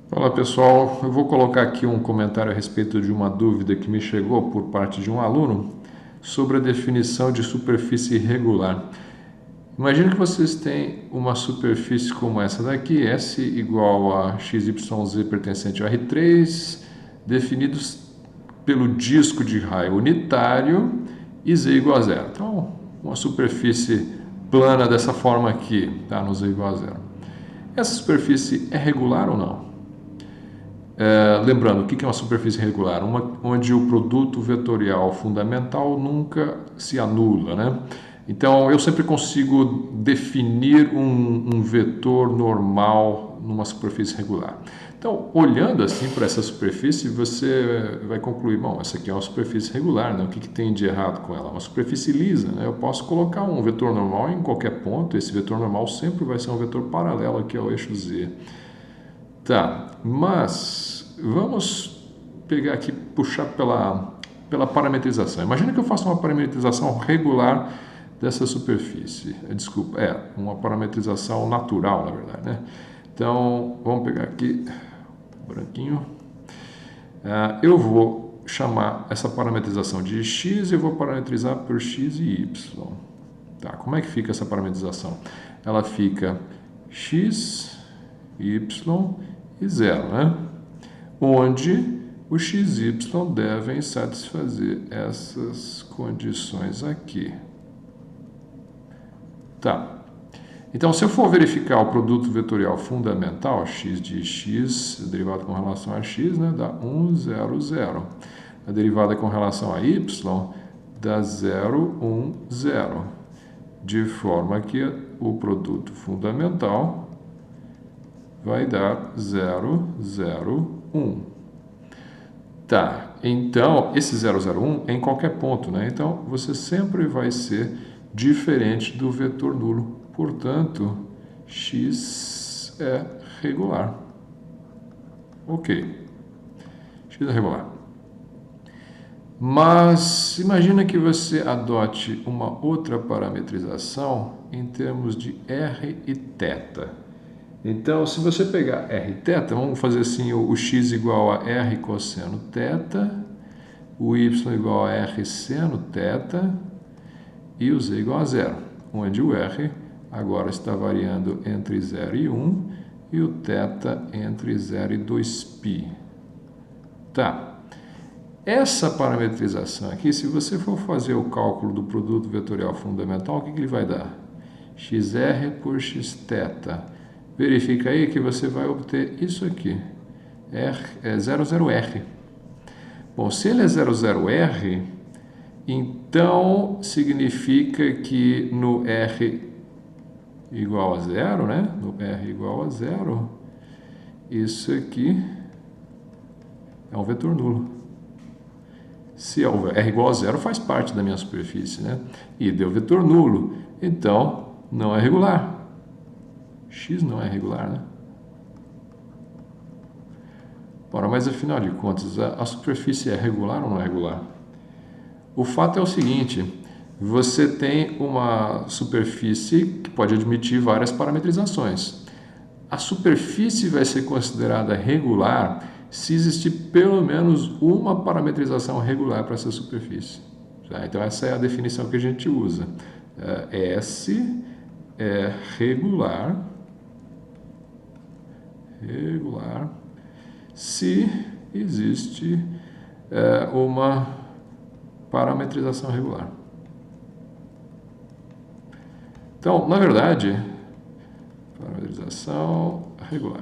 Olá pessoal, eu vou colocar aqui um comentário a respeito de uma dúvida que me chegou por parte de um aluno sobre a definição de superfície irregular. Imagine que vocês têm uma superfície como essa daqui, S igual a XYZ pertencente a R3, definidos pelo disco de raio unitário e Z igual a zero. Então, uma superfície plana dessa forma aqui, tá? No Z igual a zero. Essa superfície é regular ou não? Lembrando, o que é uma superfície regular? Onde o produto vetorial fundamental nunca se anula, né? Então, eu sempre consigo definir um vetor normal numa superfície regular. Então, olhando assim para essa superfície, você vai concluir, bom, essa aqui é uma superfície regular, né? O que tem de errado com ela? Uma superfície lisa, né? Eu posso colocar um vetor normal em qualquer ponto, esse vetor normal sempre vai ser um vetor paralelo aqui ao eixo Z. Tá, mas vamos pegar aqui, puxar pela parametrização. Imagina que eu faça uma parametrização regular dessa superfície. Desculpa, uma parametrização natural, na verdade, né? Então, vamos pegar aqui, branquinho. Eu vou chamar essa parametrização de x e eu vou parametrizar por x e y. Tá, como é que fica essa parametrização? Ela fica x, y e zero, né? Onde o x e y devem satisfazer essas condições aqui. Tá. Então, se eu for verificar o produto vetorial fundamental, x de x, a derivada com relação a x, né, dá 1, 0, 0. A derivada com relação a y dá 0, 1, 0. De forma que o produto fundamental vai dar 0, 0, 1. Tá, então esse 0, 0, 1 é em qualquer ponto, né? Então você sempre vai ser diferente do vetor nulo. Portanto, x é regular. Ok, x é regular. Mas imagina que você adote uma outra parametrização em termos de r e θ. Então, se você pegar rθ, vamos fazer assim, o x igual a r cosseno θ, o y igual a r seno θ e o z igual a zero, onde o r agora está variando entre 0 e 1 e o θ entre 0 e 2π. Tá. Essa parametrização aqui, se você for fazer o cálculo do produto vetorial fundamental, o que ele vai dar? xr por xθ. Verifica aí que você vai obter isso aqui. R é 00R. Bom, se ele é 00R, então significa que no R igual a zero, né? No R igual a zero, isso aqui é um vetor nulo. Se R igual a zero, faz parte da minha superfície, né? E deu vetor nulo, então não é regular. X não é regular, né? Ora, mas afinal de contas, a superfície é regular ou não é regular? O fato é o seguinte, você tem uma superfície que pode admitir várias parametrizações. A superfície vai ser considerada regular se existir pelo menos uma parametrização regular para essa superfície. Então essa é a definição que a gente usa. S é regular se existe uma parametrização regular. Então, na verdade, parametrização regular.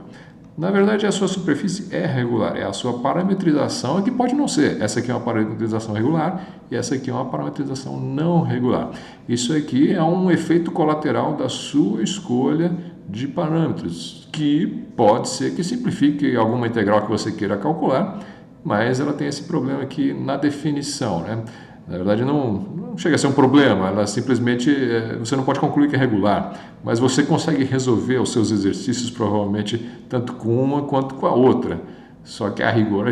Na verdade, a sua superfície é regular, é a sua parametrização que pode não ser. Essa aqui é uma parametrização regular e essa aqui é uma parametrização não regular. Isso aqui é um efeito colateral da sua escolha de parâmetros, que pode ser que simplifique alguma integral que você queira calcular, mas ela tem esse problema aqui na definição, né? Na verdade, não chega a ser um problema, ela simplesmente, você não pode concluir que é regular, mas você consegue resolver os seus exercícios provavelmente tanto com uma quanto com a outra. Só que a rigor,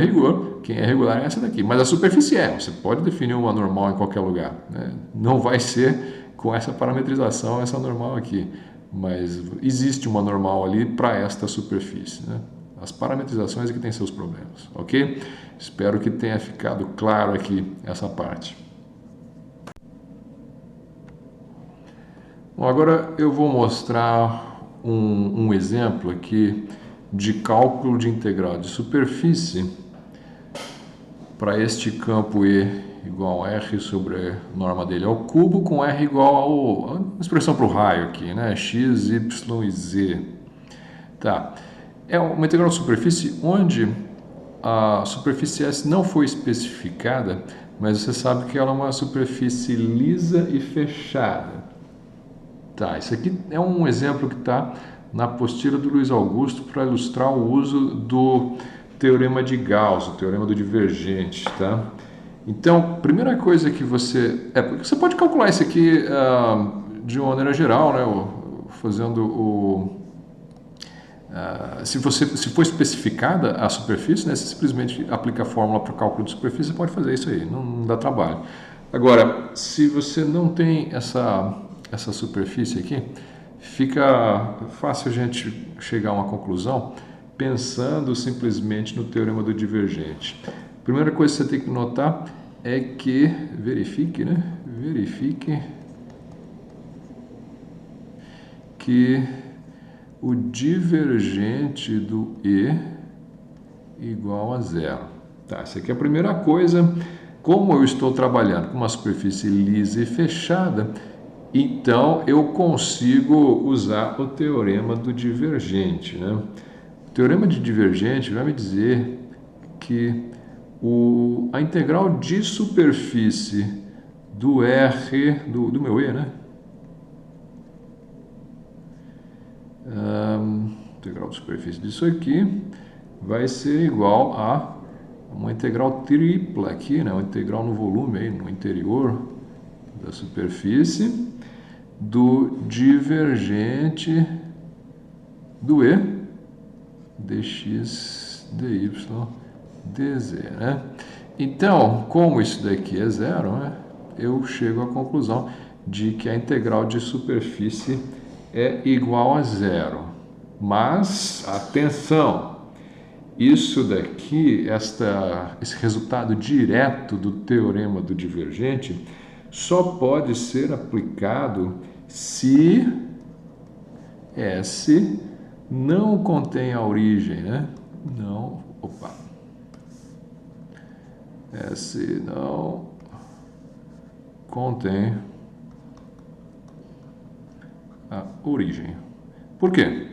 quem é regular é essa daqui. Mas a superfície você pode definir uma normal em qualquer lugar, né? Não vai ser com essa parametrização, essa normal aqui, mas existe uma normal ali para esta superfície, né? As parametrizações é que tem seus problemas, ok? Espero que tenha ficado claro aqui essa parte. Bom, agora eu vou mostrar um exemplo aqui de cálculo de integral de superfície para este campo E igual a R sobre a norma dele ao cubo, com R igual a expressão para o raio aqui, né? X, Y e Z. Tá. É uma integral de superfície onde a superfície S não foi especificada, mas você sabe que ela é uma superfície lisa e fechada. Tá, isso aqui é um exemplo que está na apostila do Luiz Augusto para ilustrar o uso do teorema de Gauss, o teorema do divergente, tá? Então, primeira coisa que você... você pode calcular isso aqui de uma maneira geral, né? Fazendo o... se for especificada a superfície, né? Você simplesmente aplica a fórmula para o cálculo de superfície, você pode fazer isso aí, não dá trabalho. Agora, se você não tem essa superfície aqui, fica fácil a gente chegar a uma conclusão pensando simplesmente no teorema do divergente. A primeira coisa que você tem que notar é que, verifique que o divergente do E igual a zero. Tá, essa aqui é a primeira coisa. Como eu estou trabalhando com uma superfície lisa e fechada, então eu consigo usar o teorema do divergente, né? O teorema de divergente vai me dizer que a integral de superfície do R, do meu E, né? Integral de superfície disso aqui vai ser igual a uma integral tripla aqui, né? Uma integral no volume, aí, no interior da superfície, do divergente do E, dx, dy, dz, né? Então, como isso daqui é zero, né, eu chego à conclusão de que a integral de superfície é igual a zero. Mas, atenção, isso daqui, esse resultado direto do teorema do divergente, só pode ser aplicado se S não contém a origem, né? S não contém a origem. Por quê?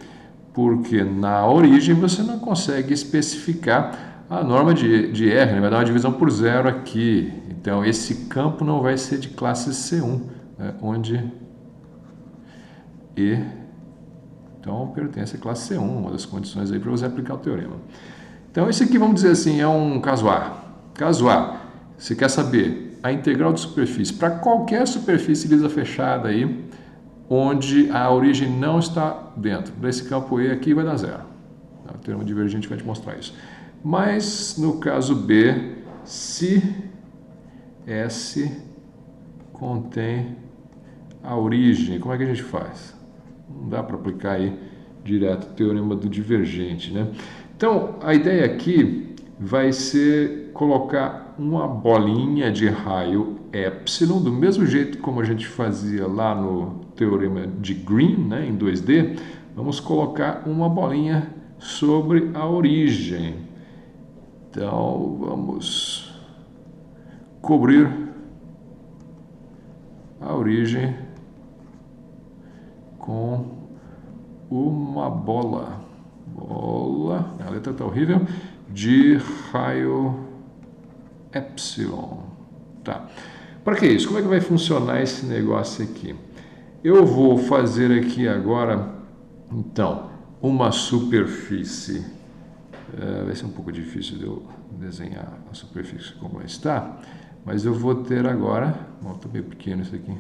Porque na origem você não consegue especificar a norma de R, né? Vai dar uma divisão por zero aqui. Então, esse campo não vai ser de classe C1, né? Onde E então pertence à classe C1, uma das condições aí para você aplicar o teorema. Então, esse aqui, vamos dizer assim, é um caso A. Caso A, você quer saber a integral de superfície para qualquer superfície lisa fechada aí, onde a origem não está dentro. Desse campo E aqui vai dar zero. O teorema divergente vai te mostrar isso. Mas, no caso B, se S contém a origem, como é que a gente faz? Não dá para aplicar aí direto o teorema do divergente, né? Então, a ideia aqui vai ser colocar uma bolinha de raio epsilon, do mesmo jeito como a gente fazia lá no teorema de Green, né, em 2D, vamos colocar uma bolinha sobre a origem. Então, vamos cobrir a origem com uma bola, a letra está horrível, de raio epsilon. Tá. Para que isso? Como é que vai funcionar esse negócio aqui? Eu vou fazer aqui agora, então, uma superfície. Vai ser um pouco difícil de eu desenhar a superfície como ela está, mas eu vou ter agora... Bom, está meio pequeno isso aqui. Vou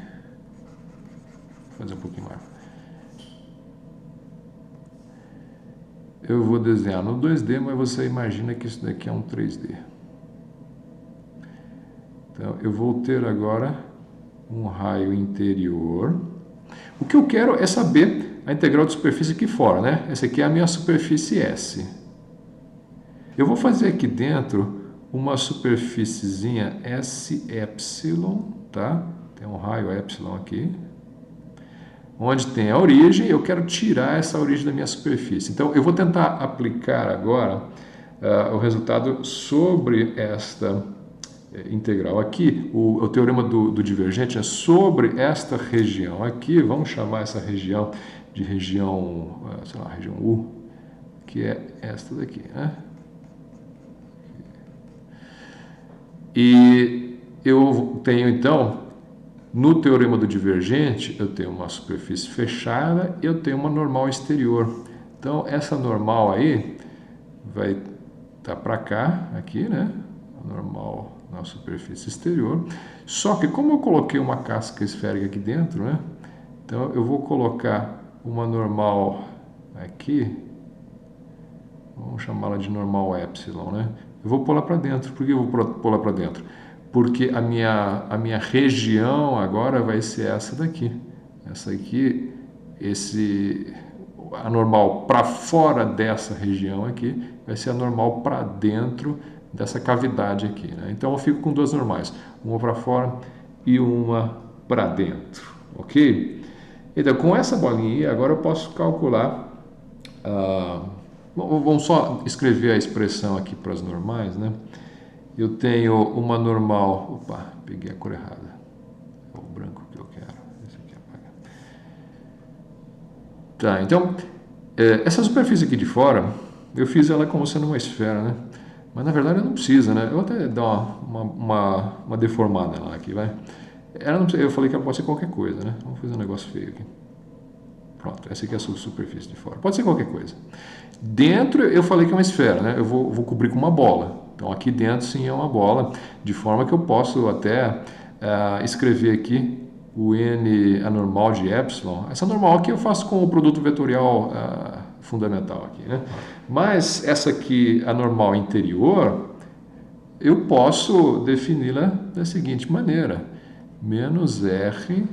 fazer um pouquinho mais. Eu vou desenhar no 2D, mas você imagina que isso daqui é um 3D. Então, eu vou ter agora um raio interior. O que eu quero é saber a integral de superfície aqui fora, né? Essa aqui é a minha superfície S. Eu vou fazer aqui dentro uma superfíciezinha SY, tá? Tem um raio epsilon aqui, onde tem a origem. Eu quero tirar essa origem da minha superfície. Então, eu vou tentar aplicar agora o resultado sobre esta integral aqui. O teorema do divergente é sobre esta região aqui. Vamos chamar essa região de região, sei lá, região U, que é esta daqui, né? E eu tenho, então, no teorema do divergente, eu tenho uma superfície fechada e eu tenho uma normal exterior. Então, essa normal aí vai estar para cá, aqui, né? A normal na superfície exterior. Só que, como eu coloquei uma casca esférica aqui dentro, né? Então, eu vou colocar uma normal aqui. Vamos chamá-la de normal epsilon, né? Eu vou pôr lá para dentro. Por que eu vou pôr lá para dentro? Porque a minha região agora vai ser essa daqui. Essa aqui, a normal para fora dessa região aqui, vai ser a normal para dentro dessa cavidade aqui, né? Então eu fico com duas normais, uma para fora e uma para dentro, ok? Então com essa bolinha aí, agora eu posso calcular... vamos só escrever a expressão aqui para as normais, né? Eu tenho uma normal... Opa, peguei a cor errada. É o branco que eu quero. Esse aqui apaga. Tá, então, essa superfície aqui de fora, eu fiz ela como sendo uma esfera, né? Mas na verdade não precisa, né? Eu vou até dar uma deformada nela aqui, vai. Ela não precisa, eu falei que ela pode ser qualquer coisa, né? Vamos fazer um negócio feio aqui. Pronto, essa aqui é a sua superfície de fora. Pode ser qualquer coisa. Dentro, eu falei que é uma esfera, né? Eu vou cobrir com uma bola. Então, aqui dentro, sim, é uma bola, de forma que eu posso até escrever aqui o n anormal de epsilon. Essa normal aqui eu faço com o produto vetorial fundamental aqui, né? Mas essa aqui, a normal interior, eu posso defini-la da seguinte maneira: menos r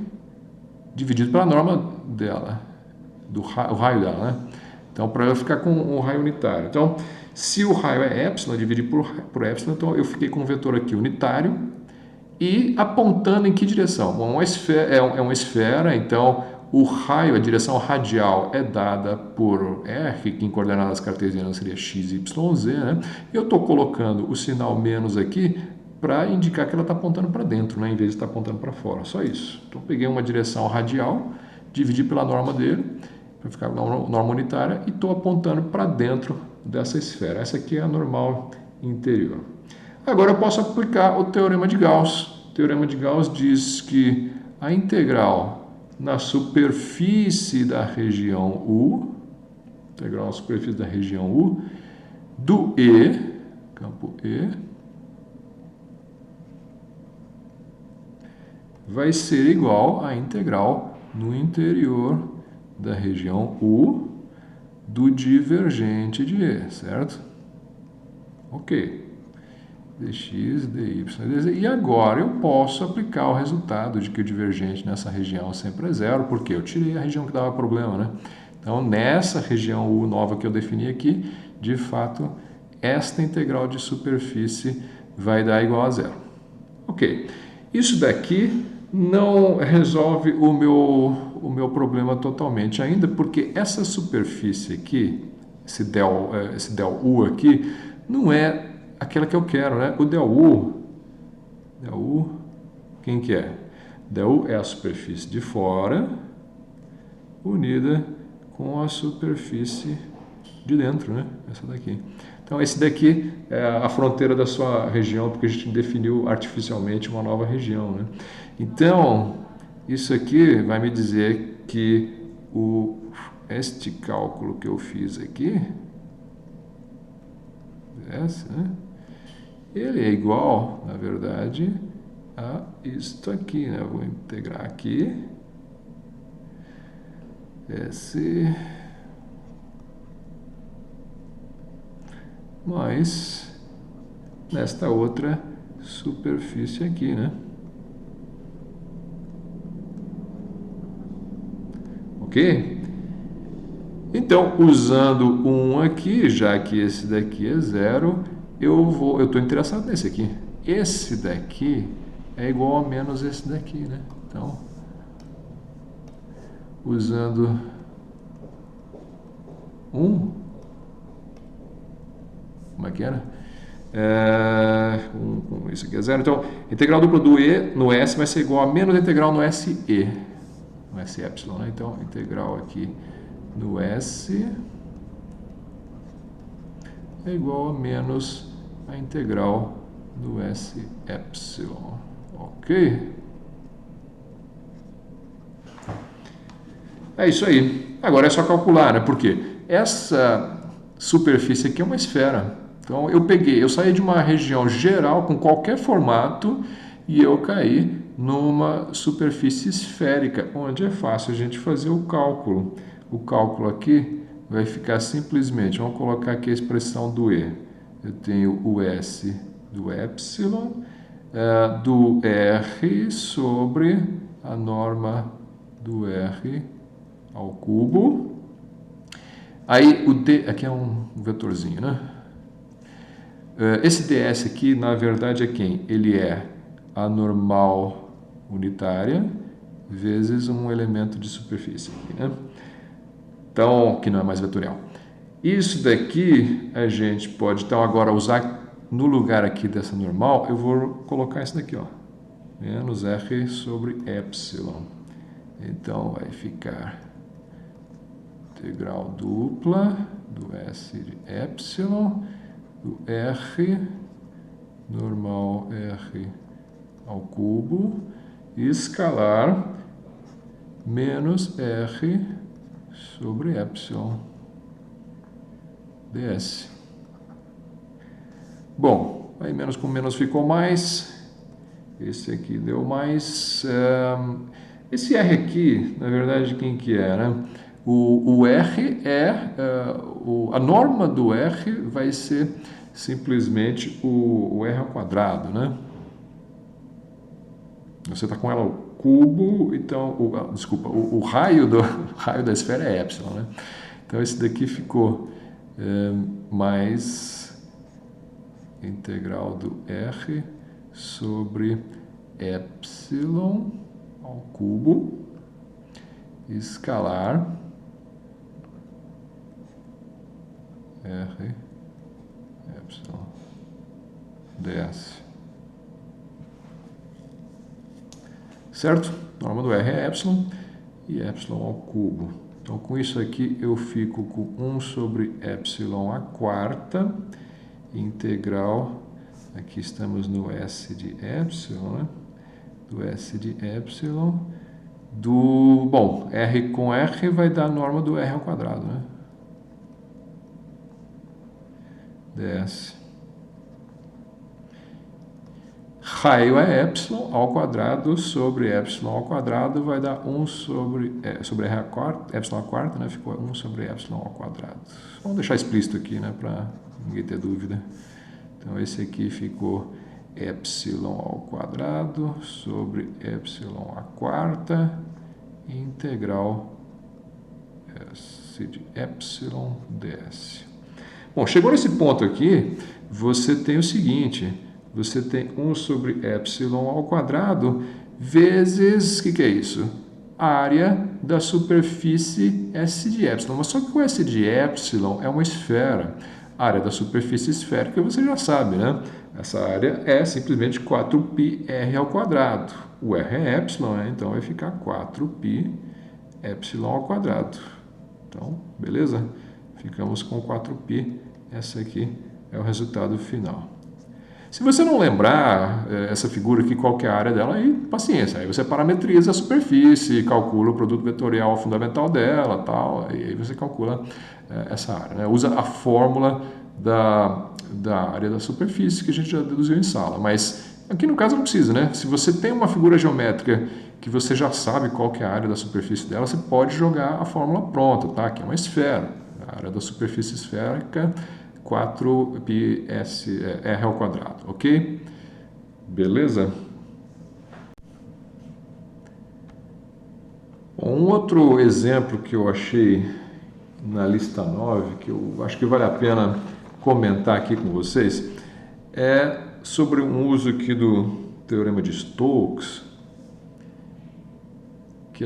dividido pela norma dela, o raio dela, né? Então, para eu ficar com o raio unitário. Então, se o raio é epsilon, eu dividi por epsilon, então eu fiquei com um vetor aqui unitário e apontando em que direção? Bom, é uma esfera, então o raio, a direção radial é dada por R, que em coordenadas cartesianas seria x, y, z, né? Eu estou colocando o sinal menos aqui para indicar que ela está apontando para dentro, né? Em vez de estar apontando para fora, só isso. Então, peguei uma direção radial, dividi pela norma dele, para ficar na norma unitária, e estou apontando para dentro dessa esfera. Essa aqui é a normal interior. Agora eu posso aplicar o teorema de Gauss. O teorema de Gauss diz que a integral na superfície da região U, integral na superfície da região U, do E, campo E, vai ser igual à integral no interior da região U do divergente de E, certo? Ok. dx, dy, dz. E agora eu posso aplicar o resultado de que o divergente nessa região sempre é zero, porque eu tirei a região que dava problema, né? Então, nessa região U nova que eu defini aqui, de fato, esta integral de superfície vai dar igual a zero. Ok. Isso daqui não resolve o meu problema totalmente ainda, porque essa superfície aqui, esse del U aqui, não é aquela que eu quero, né? O del U, quem que é? Del U é a superfície de fora unida com a superfície de dentro, né? Essa daqui. Então, esse daqui é a fronteira da sua região, porque a gente definiu artificialmente uma nova região, né? Então, isso aqui vai me dizer que este cálculo que eu fiz aqui, né? Ele é igual, na verdade, a isto aqui, né? Eu vou integrar aqui. Mais nesta outra superfície aqui, né? Ok? Então, Então, usando 1 aqui, já que esse daqui é 0, eu estou interessado nesse aqui. Esse daqui é igual a menos esse daqui, né? Então, usando 1, como é que era? Isso aqui é 0. Então, integral dupla do E no S vai ser igual a menos a integral no SE. No S epsilon, né? Então, integral aqui no S é igual a menos a integral do S epsilon. Ok? É isso aí. Agora é só calcular, né? Porque essa superfície aqui é uma esfera. Então eu saí de uma região geral com qualquer formato e eu caí numa superfície esférica, onde é fácil a gente fazer o cálculo. O cálculo aqui vai ficar simplesmente, vamos colocar aqui a expressão do E. Eu tenho o S do epsilon, do R sobre a norma do R ao cubo. Aí o D, aqui é um vetorzinho, né? Esse ds aqui, na verdade, é quem? Ele é a normal unitária vezes um elemento de superfície aqui, né? Então, que não é mais vetorial. Isso daqui a gente pode, então, agora usar no lugar aqui dessa normal, eu vou colocar isso daqui, ó. Menos R sobre epsilon. Então, vai ficar integral dupla do S de epsilon, do R, normal R ao cubo, escalar, menos R sobre epsilon ds. Bom, aí menos com menos ficou mais, esse aqui deu mais, esse R aqui, na verdade, quem que é, né? O R é, a norma do R vai ser simplesmente o R ao quadrado, né? Você está com ela ao cubo, então, desculpa, o raio da esfera é epsilon, né? Então, esse daqui ficou mais integral do R sobre epsilon ao cubo, escalar, R epsilon ds. Certo? A norma do R é epsilon e epsilon ao cubo. Então, com isso aqui, eu fico com 1 sobre epsilon a quarta, integral, aqui estamos no S de epsilon, né? Do S de epsilon, bom, R com R vai dar a norma do R ao quadrado, né? ds. Raio é epsilon ao quadrado sobre epsilon ao quadrado vai dar 1 sobre R a quarta, epsilon a quarta, né? Ficou 1 sobre epsilon ao quadrado. Vamos deixar explícito aqui, né? Para ninguém ter dúvida. Então, esse aqui ficou epsilon ao quadrado sobre epsilon a quarta integral S de epsilon ds. Bom, chegou nesse ponto aqui, você tem o seguinte, você tem 1 sobre epsilon ao quadrado vezes, o que é isso? A área da superfície S de epsilon. Mas só que o S de epsilon é uma esfera. A área da superfície esférica você já sabe, né? Essa área é simplesmente 4πr ao quadrado. O R é epsilon, né? Então vai ficar 4π epsilon ao quadrado. Então, beleza? Ficamos com 4π. Essa aqui é o resultado final. Se você não lembrar essa figura aqui, qual que é a área dela, aí paciência. Aí você parametriza a superfície, calcula o produto vetorial fundamental dela, tal, e aí você calcula essa área, né? Usa a fórmula da área da superfície que a gente já deduziu em sala. Mas aqui no caso não precisa, né? Se você tem uma figura geométrica que você já sabe qual que é a área da superfície dela, você pode jogar a fórmula pronta, tá? Que é uma esfera. A área da superfície esférica 4πs r ao quadrado, ok? Beleza? Um outro exemplo que eu achei na lista 9, que eu acho que vale a pena comentar aqui com vocês, é sobre um uso aqui do Teorema de Stokes, que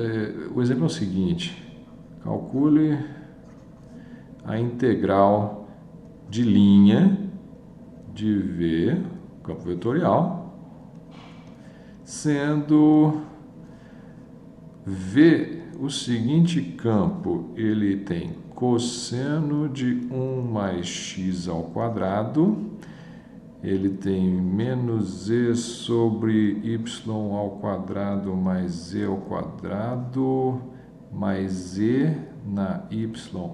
o exemplo é o seguinte: calcule a integral de linha de V, campo vetorial, sendo V o seguinte campo, ele tem cosseno de 1 mais x ao quadrado, ele tem menos e sobre y ao quadrado mais z ao quadrado, mais e na y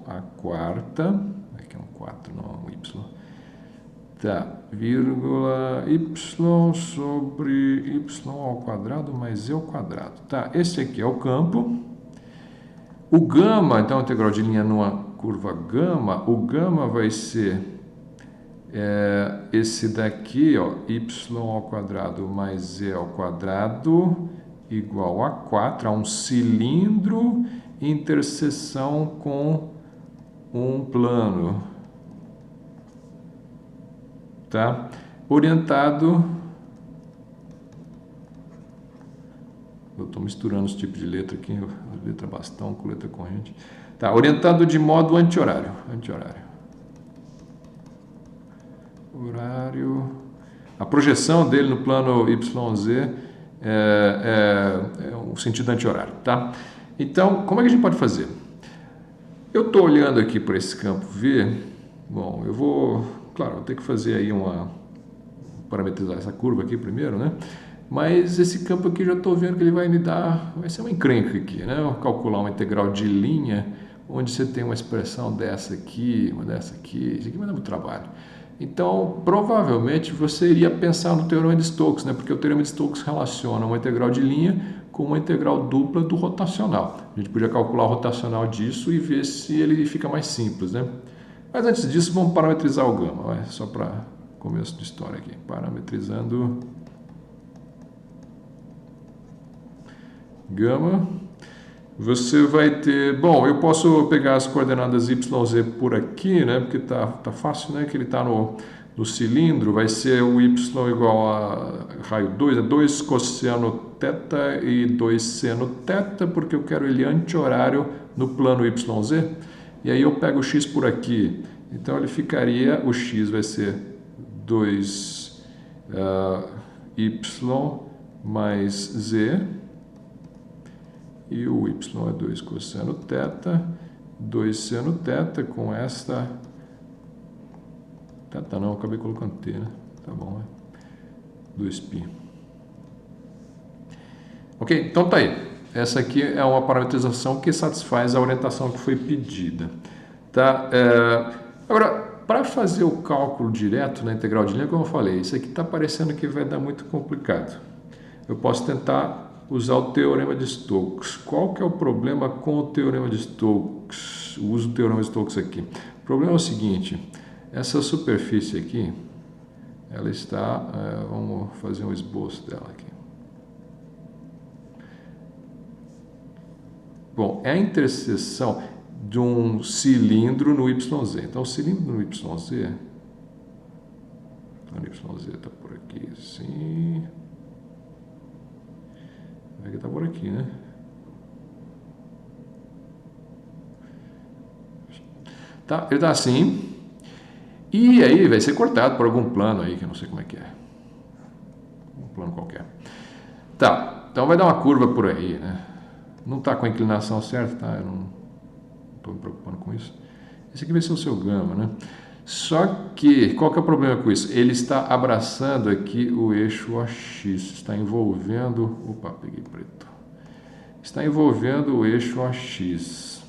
à quarta, aqui é um 4, não é um y, tá, vírgula y sobre y ao quadrado mais z ao quadrado. Tá, esse aqui é o campo. O gama, então, a integral de linha numa curva gama, o gama vai ser esse daqui, ó, y ao quadrado mais z ao quadrado igual a 4, a um cilindro interseção com um plano, tá? Orientado, eu estou misturando os tipos de letra aqui, letra bastão com letra corrente, tá? Orientado de modo anti-horário, horário, a projeção dele no plano YZ é um sentido anti-horário, tá? Então, como é que a gente pode fazer? Eu estou olhando aqui para esse campo V, bom, eu vou ter que fazer aí parametrizar essa curva aqui primeiro, né? Mas esse campo aqui já estou vendo que ele vai ser uma encrenca aqui, né? Eu vou calcular uma integral de linha, onde você tem uma expressão dessa aqui, uma dessa aqui, isso aqui vai dar muito trabalho. Então, provavelmente, você iria pensar no Teorema de Stokes, né? Porque o Teorema de Stokes relaciona uma integral de linha com uma integral dupla do rotacional. A gente podia calcular o rotacional disso e ver se ele fica mais simples, né? Mas antes disso, vamos parametrizar o gama, só para começo de história aqui. Parametrizando gama. Você vai ter... Bom, eu posso pegar as coordenadas YZ por aqui, né? Porque tá fácil, né? Que ele está no cilindro. Vai ser o Y igual a raio 2, é 2 cosseno θ e 2 seno θ, porque eu quero ele anti-horário no plano YZ. E aí eu pego o x por aqui. Então ele ficaria... O x vai ser 2 y mais z. E o y é 2 cosseno θ, 2 seno θ com esta... Θ não, acabei colocando t, né? Tá bom, 2π. Ok, então tá aí. Essa aqui é uma parametrização que satisfaz a orientação que foi pedida. Tá? Agora, para fazer o cálculo direto na integral de linha, como eu falei, isso aqui está parecendo que vai dar muito complicado. Eu posso tentar usar o Teorema de Stokes. Qual que é o problema com o Teorema de Stokes? O uso do Teorema de Stokes aqui. O problema é o seguinte, essa superfície aqui, ela está... vamos fazer um esboço dela aqui. Bom, é a interseção de um cilindro no YZ. Então, o cilindro no YZ... O YZ está por aqui, assim... Ele está por aqui, né? Tá, ele está assim. E aí vai ser cortado por algum plano aí, que eu não sei como é que é. Um plano qualquer. Tá, então vai dar uma curva por aí, né? Não está com a inclinação certa, tá? Eu não estou me preocupando com isso. Esse aqui vai ser o seu gama, né? Só que, qual que é o problema com isso? Ele está abraçando aqui o eixo OX, está envolvendo... Opa, peguei preto. Está envolvendo o eixo OX.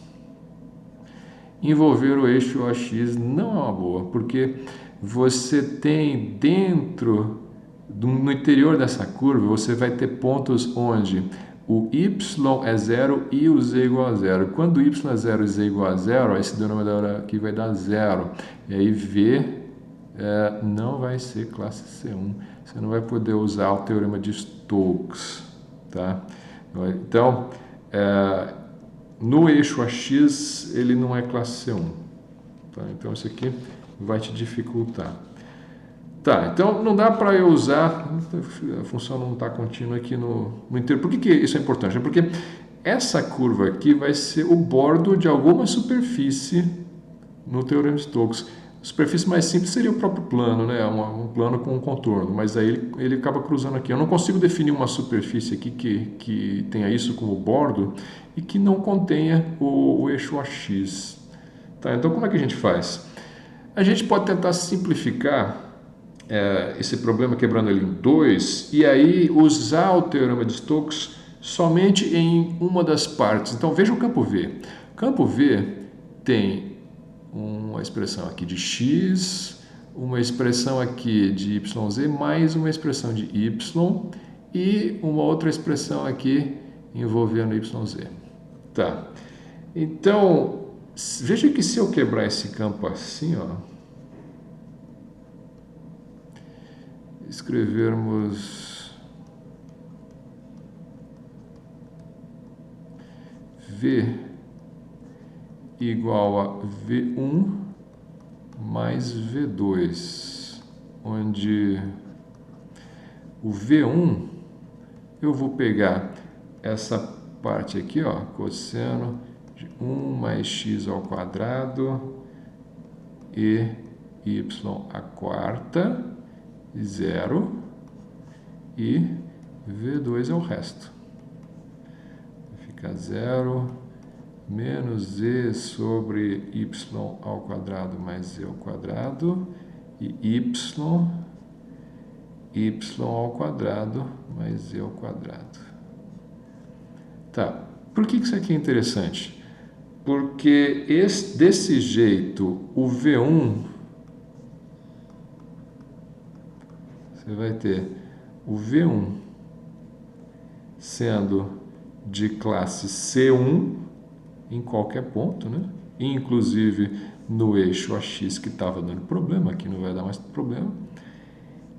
Envolver o eixo OX não é uma boa, porque você tem dentro, no interior dessa curva, você vai ter pontos onde o y é zero e o z é igual a zero. Quando o y é zero e z é igual a zero, esse denominador aqui vai dar zero. E aí V não vai ser classe C1. Você não vai poder usar o Teorema de Stokes. Tá? Então, no eixo AX ele não é classe C1. Tá? Então isso aqui vai te dificultar. Tá, então não dá para eu usar, a função não está contínua aqui no inteiro. Por que isso é importante? É porque essa curva aqui vai ser o bordo de alguma superfície no Teorema de Stokes. A superfície mais simples seria o próprio plano, né? Um plano com um contorno, mas aí ele acaba cruzando aqui. Eu não consigo definir uma superfície aqui que tenha isso como bordo e que não contenha o eixo AX. Tá, então como é que a gente faz? A gente pode tentar simplificar esse problema quebrando ele em dois e aí usar o Teorema de Stokes somente em uma das partes. Então veja o campo V. O campo V tem uma expressão aqui de x, uma expressão aqui de yz, mais uma expressão de y e uma outra expressão aqui envolvendo yz. Tá. Então, veja que se eu quebrar esse campo assim, ó, escrevermos V igual a V1 mais V2, onde o V1 eu vou pegar essa parte aqui, ó, cosseno de 1 mais x ao quadrado e y à quarta, 0, e V2 é o resto. Fica 0 menos z sobre y ao quadrado mais z ao quadrado e y ao quadrado mais z ao quadrado. Tá, por que isso aqui é interessante? Porque desse jeito o V1 você vai ter o V1 sendo de classe C1 em qualquer ponto, né? Inclusive no eixo AX que estava dando problema, aqui não vai dar mais problema.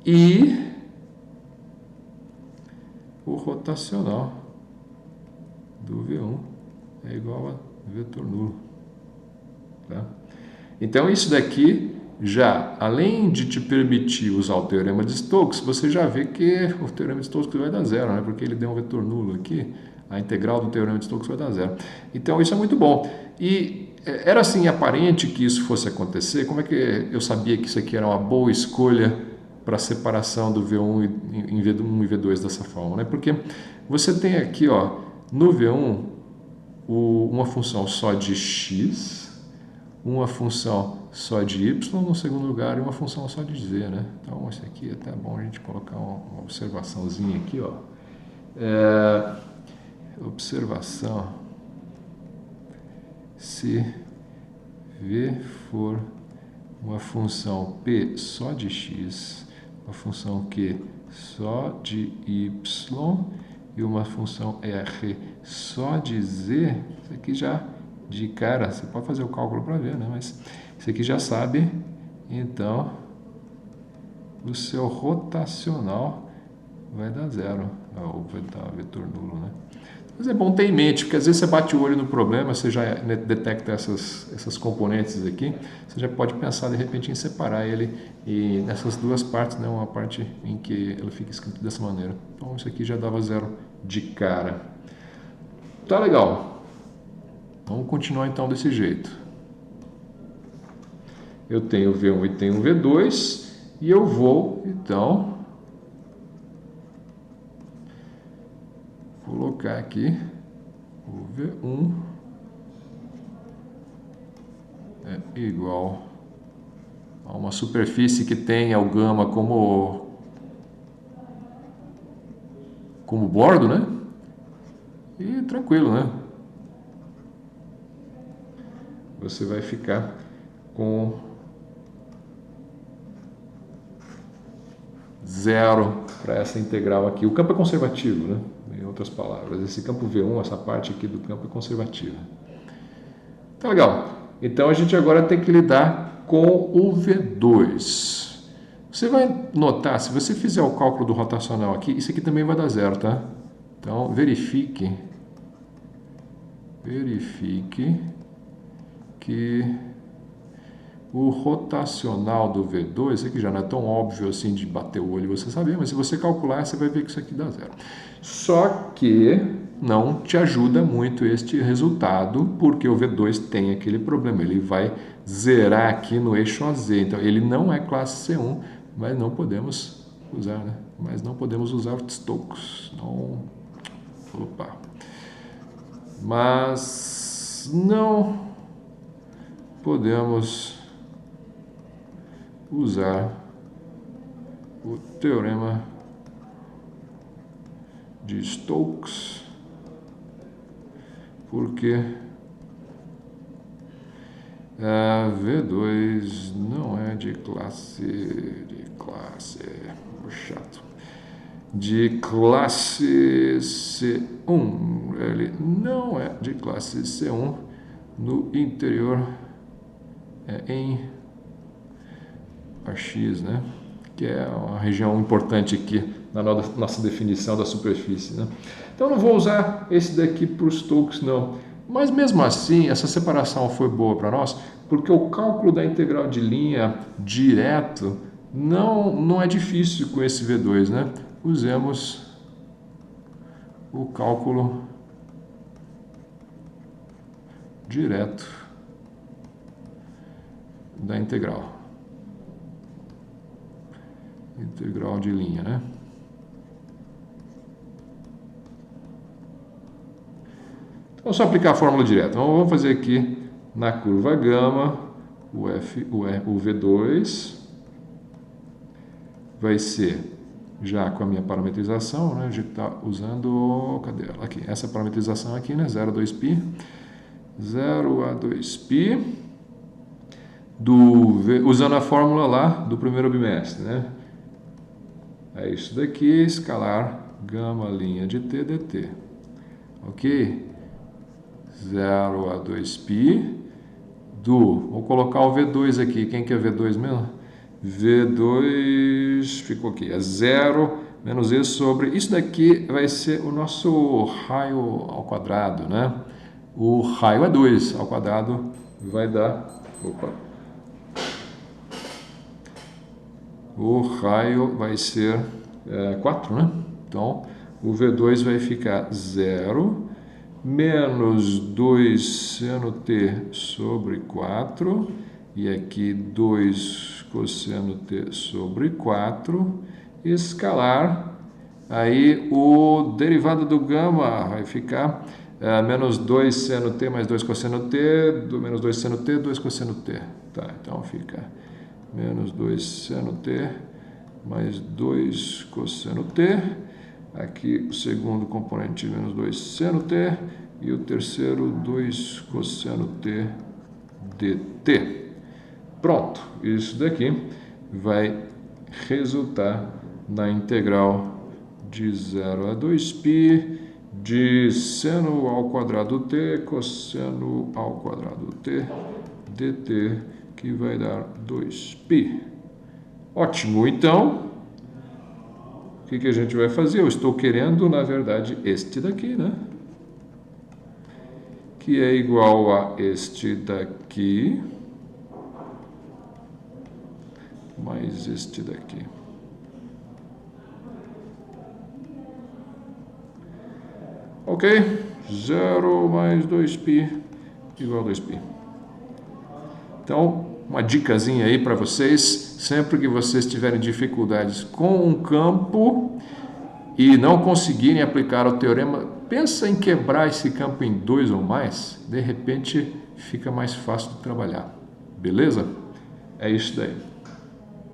E o rotacional do V1 é igual a vetor nulo. Tá? Então isso daqui já, além de te permitir usar o Teorema de Stokes, você já vê que o Teorema de Stokes vai dar zero, né? Porque ele deu um vetor nulo aqui, a integral do Teorema de Stokes vai dar zero. Então isso é muito bom. E era assim aparente que isso fosse acontecer. Como é que eu sabia que isso aqui era uma boa escolha para a separação do V1 em V1 e V2 dessa forma, né? Porque você tem aqui, ó, no V1 uma função só de x, uma função só de y no segundo lugar e uma função só de z, né? Então isso aqui é até bom a gente colocar uma observaçãozinha aqui, ó. Observação: se v for uma função p só de x, uma função q só de y e uma função r só de z, isso aqui já de cara, você pode fazer o cálculo para ver, né? Mas isso aqui já sabe, então o seu rotacional vai dar zero, ou vai dar vetor nulo, né? Mas é bom ter em mente, porque às vezes você bate o olho no problema, você já detecta essas componentes aqui, você já pode pensar de repente em separar ele e nessas duas partes, né, uma parte em que ele fica escrito dessa maneira. Então isso aqui já dava zero de cara. Tá legal. Vamos continuar então desse jeito. Eu tenho V1 e tenho V2 e eu vou então colocar aqui o V1 é igual a uma superfície que tenha o gama como bordo, né? E tranquilo, né? Você vai ficar com zero para essa integral aqui. O campo é conservativo, né? Em outras palavras, esse campo V1, essa parte aqui do campo é conservativa. Tá legal. Então a gente agora tem que lidar com o V2. Você vai notar, se você fizer o cálculo do rotacional aqui, isso aqui também vai dar zero, tá? Então verifique verifique que o rotacional do V2, isso aqui já não é tão óbvio assim de bater o olho e você saber, mas se você calcular, você vai ver que isso aqui dá zero. Só que não te ajuda muito este resultado, porque o V2 tem aquele problema, ele vai zerar aqui no eixo AZ, então ele não é classe C1, mas não podemos usar, né? Mas não podemos usar Stokes, não... Opa! Mas não podemos usar o teorema de Stokes, porque a V2 não é de classe chato, de classe C1, ele não é de classe C1 no interior em AX, né? Que é uma região importante aqui na nossa definição da superfície, né? Então não vou usar esse daqui para os Stokes, não. Mas mesmo assim, essa separação foi boa para nós, porque o cálculo da integral de linha direto não é difícil com esse V2, né? Usemos o cálculo direto da integral de linha, né? Então, só aplicar a fórmula direta. Então, vamos fazer aqui na curva gama, o V2 vai ser, já com a minha parametrização, né? A gente está usando, cadê ela? Aqui, essa parametrização aqui, né? 0 a 2π, 0 a 2π, usando a fórmula lá do primeiro bimestre, né? É isso daqui, escalar gama linha de t dt, ok? 0 a 2π vou colocar o V2 aqui, quem que é V2 mesmo? V2 ficou aqui, é 0 menos e sobre, isso daqui vai ser o nosso raio ao quadrado, né? O raio é 2 ao quadrado, vai dar, o raio vai ser 4, né? Então, o V2 vai ficar 0 menos 2 seno t sobre 4, e aqui 2 cosseno t sobre 4, escalar, aí o derivado do gama vai ficar menos 2 seno t mais 2 cosseno t, menos 2 seno t, 2 cosseno t. Tá, então fica menos 2 seno t mais 2 cosseno t. Aqui o segundo componente, menos 2 seno t, e o terceiro, 2 cosseno t dt. Pronto, isso daqui vai resultar na integral de 0 a 2π de seno ao quadrado t, cosseno ao quadrado t, dt, que vai dar 2π. Ótimo, então, o que a gente vai fazer? Eu estou querendo, na verdade, este daqui, né? Que é igual a este daqui, mais este daqui. Ok? 0 mais 2π igual a 2π. Então, uma dicasinha aí para vocês, sempre que vocês tiverem dificuldades com um campo e não conseguirem aplicar o teorema, pensa em quebrar esse campo em 2 ou mais, de repente fica mais fácil de trabalhar. Beleza? É isso daí.